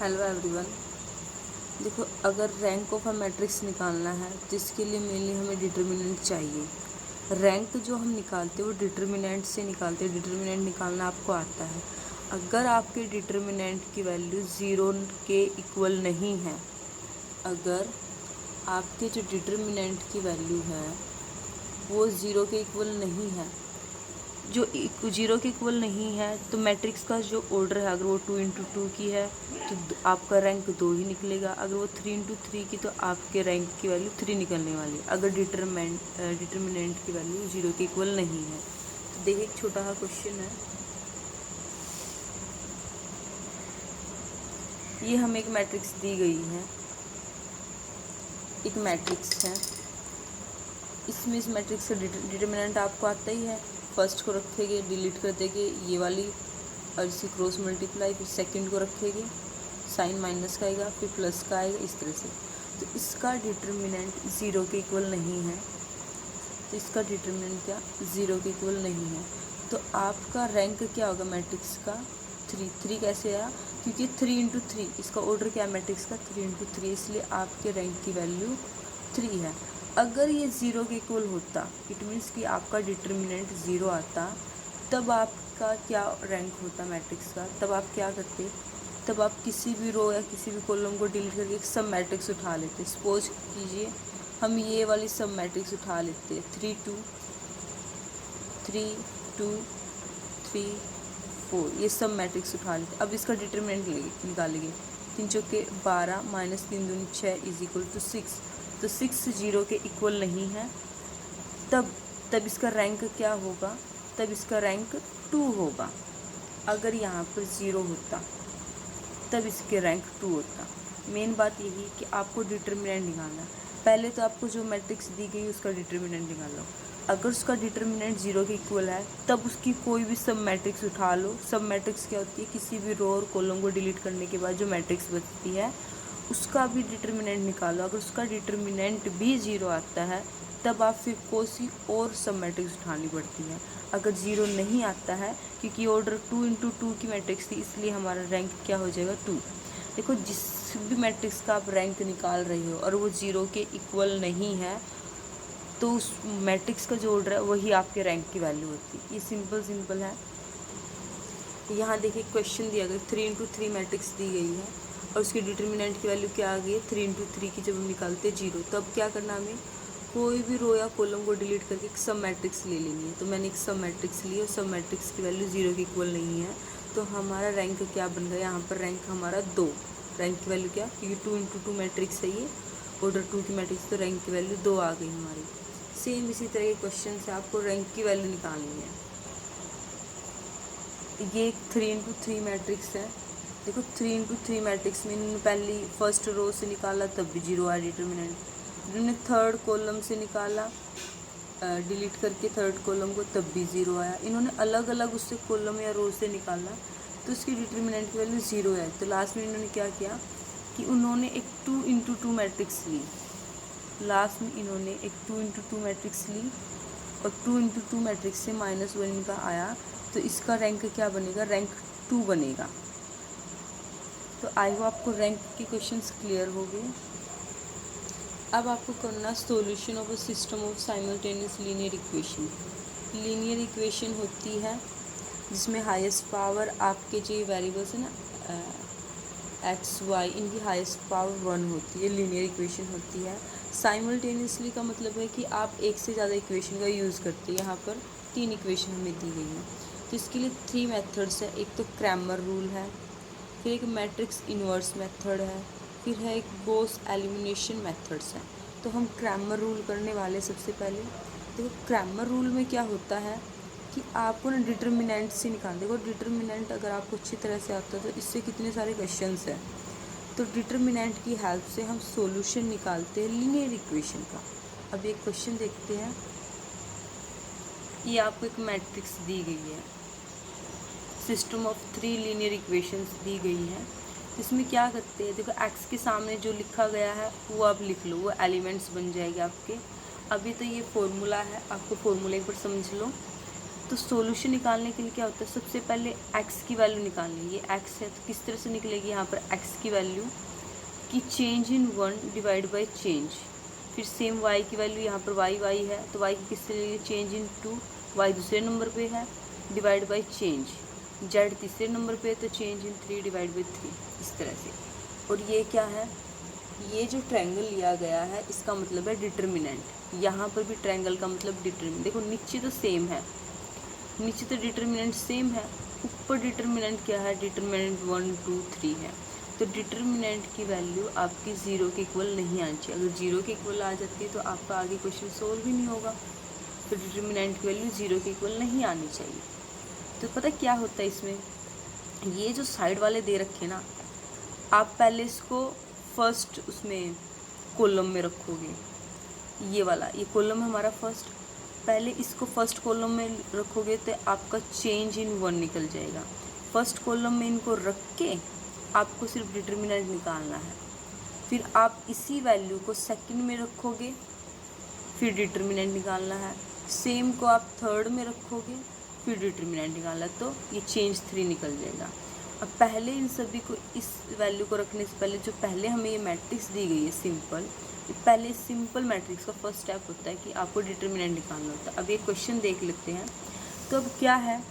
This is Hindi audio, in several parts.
Hello everyone. देखो, अगर रैंक ऑफ अ मैट्रिक्स निकालना है तो इसके लिए मेनली हमें डिटर्मिनेंट चाहिए। रैंक जो हम निकालते हैं वो डिटर्मिनेंट से निकालते हैं। डिटर्मिनेंट निकालना आपको आता है। अगर आपके डिटर्मिनेंट की वैल्यू ज़ीरो के इक्वल नहीं है, अगर आपके जो डिटर्मिनेंट की वैल्यू है वो ज़ीरो के इक्वल नहीं है, जो ज़ीरो के इक्वल नहीं है, तो मैट्रिक्स का जो ऑर्डर है अगर वो 2 × 2 की है तो आपका रैंक 2 ही निकलेगा। अगर वो 3 × 3 की तो आपके रैंक की वैल्यू 3 निकलने वाली है, अगर डिटर्मिनेंट की वैल्यू ज़ीरो के इक्वल नहीं है। तो देखिए, एक छोटा सा क्वेश्चन है। ये हमें एक मैट्रिक्स दी गई है, एक मैट्रिक्स है। इसमें इस मैट्रिक्स का डिटर्मिनेंट आपको आता ही है। फर्स्ट को रखेंगे, डिलीट कर देंगे ये वाली और इसी क्रॉस मल्टीप्लाई, फिर सेकंड को रखेंगे, साइन माइनस का आएगा, फिर प्लस का आएगा, इस तरह से। तो इसका डिटर्मिनेंट ज़ीरो के इक्वल नहीं है, तो इसका डिटर्मिनेंट क्या ज़ीरो के इक्वल नहीं है। तो आपका रैंक क्या होगा मैट्रिक्स का? 3 कैसे आया? क्योंकि 3 × 3 इसका ऑर्डर क्या है मैट्रिक्स का? 3 × 3, इसलिए आपके रैंक की वैल्यू 3 है। अगर ये ज़ीरो के इक्वल होता, इट मीन्स कि आपका डिटर्मिनेंट ज़ीरो आता, तब आपका क्या रैंक होता मैट्रिक्स का? तब आप क्या करते? तब आप किसी भी रो या किसी भी कॉलम को डिलीट करके एक सब मैट्रिक्स उठा लेते। सपोज कीजिए हम ये वाली सब मैट्रिक्स उठा लेते हैं, 3 2 3 2 3 4, ये सब मैट्रिक्स उठा लेते। अब इसका डिटर्मिनेंट निकालेंगे। 3 चौके 12 -3 दूनी 6 = 6। तो 6 ज़ीरो के इक्वल नहीं है, तब इसका रैंक क्या होगा? तब इसका रैंक 2 होगा। अगर यहाँ पर ज़ीरो होता तब इसके रैंक 2 होता। मेन बात यही कि आपको डिटर्मिनेंट निकालना। पहले तो आपको जो मैट्रिक्स दी गई उसका डिटर्मिनेंट निकालो। अगर उसका डिटर्मिनेंट ज़ीरो के इक्वल है तब उसकी कोई भी सब मैट्रिक्स उठा लो। सब मैट्रिक्स क्या होती है? किसी भी रो और कॉलम को डिलीट करने के बाद जो मैट्रिक्स बचती है उसका भी डिटर्मिनेंट निकालो। अगर उसका डिटर्मिनेंट भी ज़ीरो आता है तब आप फिर कोई और सब मैट्रिक्स उठानी पड़ती है। अगर ज़ीरो नहीं आता है, क्योंकि ऑर्डर 2 × 2 की मैट्रिक्स थी, इसलिए हमारा रैंक क्या हो जाएगा? 2। देखो, जिस भी मैट्रिक्स का आप रैंक निकाल रहे हो और वो ज़ीरो के इक्वल नहीं है, तो उस मैट्रिक्स का जो ऑर्डर है वही आपके रैंक की वैल्यू होती है। ये सिंपल है। यहाँ देखिए, क्वेश्चन दिया गया 3 × 3 मैट्रिक्स दी गई है और उसकी डिटर्मिनेंट की वैल्यू क्या आ गई है? 3 × 3 की जब हम निकालते ज़ीरो, तब क्या करना हमें? कोई भी रो या कॉलम को डिलीट करके एक सब मैट्रिक्स ले लेनी है। तो मैंने एक सब मैट्रिक्स ली और सब मैट्रिक्स की वैल्यू ज़ीरो के इक्वल नहीं है, तो हमारा रैंक क्या बन गया? यहाँ पर रैंक हमारा 2। रैंक की वैल्यू क्या? क्योंकि 2 × 2 मैट्रिक्स है, ये ऑर्डर 2 की मैट्रिक्स, तो रैंक की वैल्यू 2 आ गई हमारी। सेम इसी तरह के क्वेश्चन से आपको रैंक की वैल्यू निकालनी है। ये एक 3 × 3 मैट्रिक्स है। देखो, 3 × 3 मैट्रिक्स में इन्होंने पहली फर्स्ट रो से निकाला तब भी जीरो आया डिटर्मिनेंट। इन्होंने थर्ड कॉलम से निकाला डिलीट करके थर्ड कॉलम को, तब भी ज़ीरो आया। इन्होंने अलग अलग उससे कॉलम या रो से निकाला तो उसकी डिटर्मिनेंट की वैल्यू ज़ीरो है। तो लास्ट में इन्होंने क्या किया कि उन्होंने एक 2 × 2 मैट्रिक्स ली। लास्ट में इन्होंने एक 2 × 2 मैट्रिक्स ली और 2 × 2 मैट्रिक्स से -1 इनका आया, तो इसका रैंक क्या बनेगा? रैंक 2 बनेगा। तो आई होप आपको रैंक के क्वेश्चंस क्लियर हो गए। अब आपको करना solution of a system of simultaneous linear equation. Linear equation होती है जिसमें हाईएस्ट पावर आपके जो वेरिएबल्स है ना, एक्स वाई, इनकी हाईएस्ट पावर 1 होती है। लीनियर इक्वेशन होती है। साइमल्टेनियसली का मतलब है कि आप एक से ज़्यादा इक्वेशन का यूज़ करते हैं। यहाँ पर 3 इक्वेशन हमें दी गई हैं, तो इसके लिए 3 मेथड्स है। एक तो क्रैमर रूल है, फिर एक मैट्रिक्स इन्वर्स मेथड है, फिर है एक गॉस एलिमिनेशन मेथड्स है। तो हम क्रैमर रूल करने वाले सबसे पहले। देखो, क्रैमर रूल में क्या होता है कि आपको ना डिटर्मिनेंट से निकाल। देखो, डिटर्मिनेंट अगर आपको अच्छी तरह से आता है तो इससे कितने सारे क्वेश्चंस हैं। तो डिटर्मिनेंट की हेल्प से हम सॉल्यूशन निकालते हैं लीनियर इक्वेशन का। अब एक क्वेश्चन देखते हैं। ये आपको एक मैट्रिक्स दी गई है, सिस्टम ऑफ 3 लीनियर इक्वेशंस दी गई हैं। इसमें क्या करते हैं? देखो, एक्स के सामने जो लिखा गया है वो आप लिख लो, वो एलिमेंट्स बन जाएंगे आपके। अभी तो ये फॉर्मूला है, आपको फॉर्मूला एक बार समझ लो। तो सॉल्यूशन निकालने के लिए क्या होता है, सबसे पहले x की वैल्यू निकालनी है। ये x है तो किस तरह से निकलेगी, यहाँ पर x की वैल्यू कि change in 1 divide by change, फिर सेम y की वैल्यू यहाँ पर y है तो y की किस तरह चेंज इन 2, y दूसरे नंबर पे है डिवाइड बाई चेंज, z तीसरे नंबर पे तो चेंज इन 3 डिवाइड बाई 3, इस तरह से। और ये क्या है, ये जो ट्रायंगल लिया गया है इसका मतलब है डिटर्मिनेंट। यहाँ पर भी ट्रायंगल का मतलब डिटर्मिनेंट, देखो नीचे तो सेम है, नीचे तो डिटर्मिनेंट सेम है, ऊपर डिटर्मिनेंट क्या है, डिटर्मिनेंट 1 2 3 है। तो डिटर्मिनेंट की वैल्यू आपकी 0 के इक्वल नहीं आनी चाहिए। अगर 0 के इक्वल आ जाती है तो आपका आगे क्वेश्चन सोल्व भी नहीं होगा। तो डिटर्मिनेंट की वैल्यू 0 के इक्वल नहीं आनी चाहिए। तो पता क्या होता है इसमें, ये जो साइड वाले दे रखे ना, आप पहले इसको फर्स्ट उसमें कॉलम में रखोगे, ये वाला ये कॉलम है हमारा फर्स्ट, पहले इसको फर्स्ट कॉलम में रखोगे तो आपका चेंज इन 1 निकल जाएगा। फर्स्ट कॉलम में इनको रख के आपको सिर्फ डिटर्मिनेंट निकालना है। फिर आप इसी वैल्यू को सेकंड में रखोगे, फिर डिटर्मिनेंट निकालना है। सेम को आप थर्ड में रखोगे, फिर डिटर्मिनेंट निकालना है, तो ये चेंज 3 निकल जाएगा। अब पहले इन सभी को इस वैल्यू को रखने से पहले जो पहले हमें ये मैट्रिक्स दी गई है सिंपल, पहले सिंपल मैट्रिक्स का फर्स्ट स्टेप होता है कि आपको डिटर्मिनेंट निकालना होता है। अब ये क्वेश्चन देख लेते हैं। तो अब क्या है,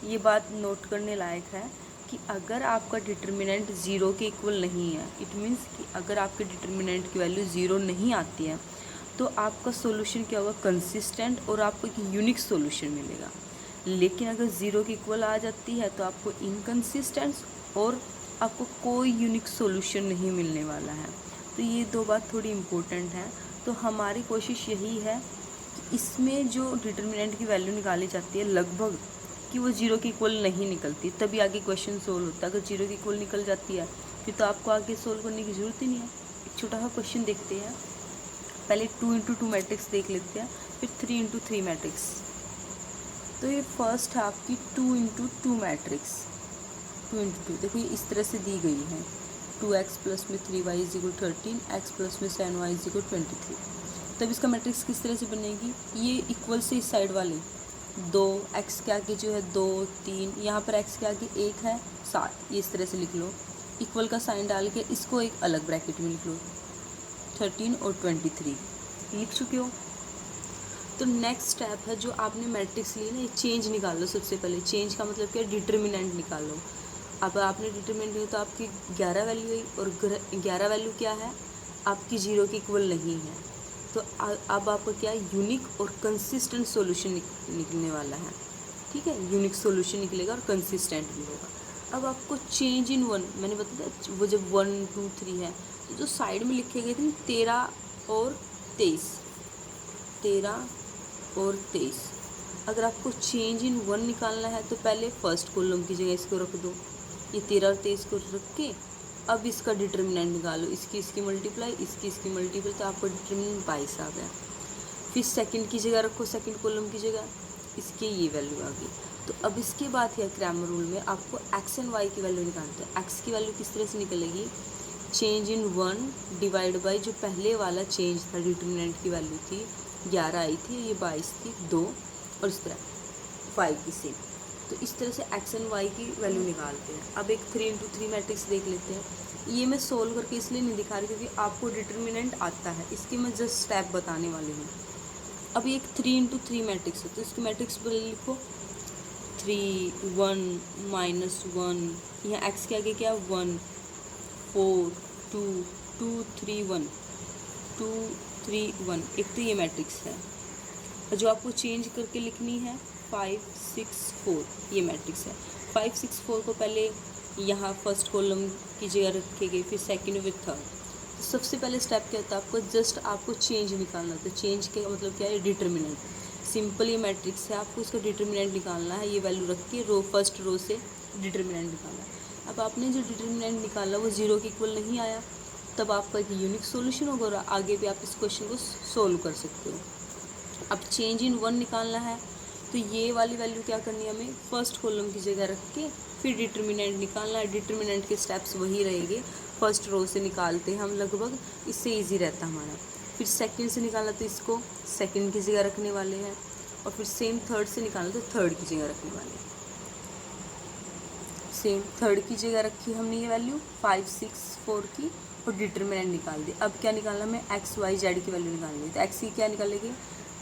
ये बात नोट करने लायक है कि अगर आपका डिटर्मिनेंट 0 के इक्वल नहीं है, इट मीन्स कि अगर आपके डिटर्मिनेंट की वैल्यू 0 नहीं आती है तो आपका सोल्यूशन क्या होगा, कंसिस्टेंट, और आपको एक यूनिक सोल्यूशन मिलेगा। लेकिन अगर 0 की इक्वल आ जाती है तो आपको इनकंसिस्टेंट और आपको कोई यूनिक सोल्यूशन नहीं मिलने वाला है। तो ये दो बात थोड़ी इम्पोर्टेंट है। तो हमारी कोशिश यही है कि इसमें जो डिटर्मिनेंट की वैल्यू निकाली जाती है लगभग कि वो 0 की इक्वल नहीं निकलती, तभी आगे क्वेश्चन सोल्व होता है। अगर 0 की इक्वल निकल जाती है फिर तो आपको आगे सोल्व करने की ज़रूरत ही नहीं है। एक छोटा सा क्वेश्चन देखते हैं, पहले 2 इंटू 2 मैट्रिक्स देख लेते हैं, फिर 3 इंटू 3 मैट्रिक्स। तो ये फर्स्ट है आपकी 2 इंटू 2 मैट्रिक्स, 2 इंटू 2, देखो ये इस तरह से दी गई है, 2x प्लस में 3y is equal 13, x plus में 7y इज इक्वल 23। तब इसका मैट्रिक्स किस तरह से बनेगी, ये इक्वल से इस साइड वाले 2, x के आगे जो है 2 3, यहाँ पर x के आगे 1 है 7, ये इस तरह से लिख लो। इक्वल का साइन डाल के इसको एक अलग ब्रैकेट में लिख लो, 13 और 23 लिख चुके हो। तो नेक्स्ट स्टेप है, जो आपने मैट्रिक्स ली ना, ये चेंज निकाल लो। सबसे पहले चेंज का मतलब क्या है, डिटर्मिनेंट निकालो। अब आपने डिटर्मिनेंट लिया तो आपकी 11 वैल्यू आई, और 11 वैल्यू क्या है आपकी 0 के इक्वल नहीं है। तो अब आपको क्या है, यूनिक और कंसिस्टेंट सॉल्यूशन निकलने वाला है। ठीक है, यूनिक सॉल्यूशन निकलेगा और कंसिस्टेंट भी होगा। अब आपको चेंज इन 1, मैंने बताया वो जब 1 2 3 है तो जो साइड में लिखे गए थे 13 और 23, 13 और 23, अगर आपको चेंज इन 1 निकालना है तो पहले फर्स्ट कॉलम की जगह इसको रख दो, ये 13 और 23 को रख के अब इसका डिटर्मिनेंट निकालो, इसकी मल्टीप्लाई, इसकी मल्टीप्लाई, तो आपको डिटर्मिनेंट 22 आ गया। फिर सेकंड की जगह रखो, सेकंड कॉलम की जगह इसके ये वैल्यू आ गई। तो अब इसके बाद क्या, क्रैमर रूल में आपको x एंड y की वैल्यू निकालते हैं। x की वैल्यू किस तरह से निकलेगी, चेंज इन 1 डिवाइड बाई जो पहले वाला चेंज था, डिटर्मिनेंट की वैल्यू थी 11 आई थी, ये 22 थी 2, और इस तरह 5 की सेम। तो इस तरह से x एंड y की वैल्यू निकालते हैं। अब एक 3 इंटू 3 मैट्रिक्स देख लेते हैं। ये मैं सोल्व करके इसलिए नहीं दिखा रही क्योंकि आपको डिटर्मिनेंट आता है, इसके मैं जस्ट स्टेप बताने वाली हूँ। अब ये एक 3 इंटू 3 मैट्रिक्स है, तो इसकी मैट्रिक्स पर लिखो 3 1 -1, यहाँ x के आगे क्या 1 4 2 2 3 1 2 3 1, एक तो ये मैट्रिक्स है। और जो आपको चेंज करके लिखनी है 5 6 4, ये मैट्रिक्स है। 5 6 4 को पहले यहाँ फर्स्ट कॉलम की जगह रखेंगे, फिर सेकंड फिर थर्ड। तो सबसे पहले स्टेप क्या होता है, आपको चेंज निकालना होता है। चेंज का मतलब क्या है, डिटर्मिनेंट। सिंपल ये मैट्रिक्स है, आपको इसका डिटर्मिनेंट निकालना है, ये वैल्यू रख के फर्स्ट रो से डिटर्मिनेंट निकालना है। अब आपने जो डिटर्मिनेंट निकाला वो 0 के इक्वल नहीं आया, तब आपका एक यूनिक सॉल्यूशन होगा और आगे भी आप इस क्वेश्चन को सोल्व कर सकते हो। अब चेंज इन 1 निकालना है तो ये वाली वैल्यू क्या करनी है, हमें फर्स्ट कॉलम की जगह रख के फिर डिटर्मिनेंट निकालना है। डिटर्मिनेंट के स्टेप्स वही रहेंगे, फर्स्ट रो से निकालते हैं हम लगभग, इससे इजी रहता है हमारा। फिर सेकंड से निकालना तो इसको सेकंड की जगह रखने वाले हैं, और फिर सेम थर्ड से निकालना तो थर्ड की जगह रखने वाले हैं। सेम थर्ड की जगह रखी हमने ये वैल्यू 5 6 4 की और डिटर्मिनेंट निकाल दी। अब क्या निकालना, हमें एक्स वाई जेड की वैल्यू निकालनी है। तो एक्स की क्या निकालेंगे,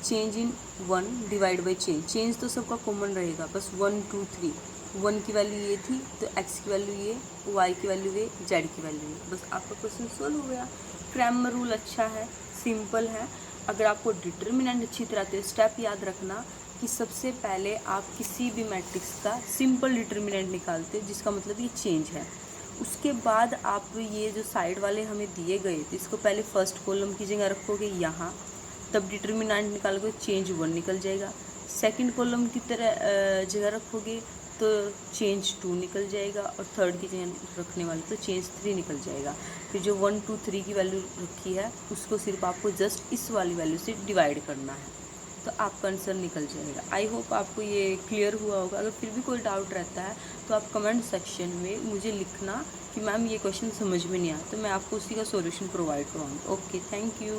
change in 1 divide by change तो सबका कॉमन रहेगा, बस 1 2 3। 1 की वैल्यू ये थी तो एक्स की वैल्यू ये, वाई की वैल्यू ये, जेड की वैल्यू ये। बस आपका क्वेश्चन सोल्व हो गया। क्रैमर रूल अच्छा है, सिंपल है। अगर आपको डिटर्मिनेंट अच्छी तरह से स्टेप याद रखना कि सबसे पहले आप किसी भी मैट्रिक्स का सिंपल डिटर्मिनेंट निकालते हो, जिसका मतलब ये चेंज है। उसके बाद आप ये जो साइड वाले हमें दिए गए थे, इसको पहले फर्स्ट कॉलम की जगह रखोगे यहाँ, तब डिटर्मिनेंट निकालोगे चेंज 1 निकल जाएगा। सेकंड कॉलम की तरह जगह रखोगे तो चेंज 2 निकल जाएगा, और थर्ड की जगह रखने वाले तो चेंज 3 निकल जाएगा। फिर जो 1 2 3 की वैल्यू रखी है उसको सिर्फ आपको जस्ट इस वाली वैल्यू से डिवाइड करना है, तो आपका आंसर निकल जाएगा। आई होप आपको ये क्लियर हुआ होगा। अगर फिर भी कोई डाउट रहता है तो आप कमेंट सेक्शन में मुझे लिखना कि मैम ये क्वेश्चन समझ में नहीं आया, तो मैं आपको उसी का सॉल्यूशन प्रोवाइड करवाऊँगी। Okay, thank you.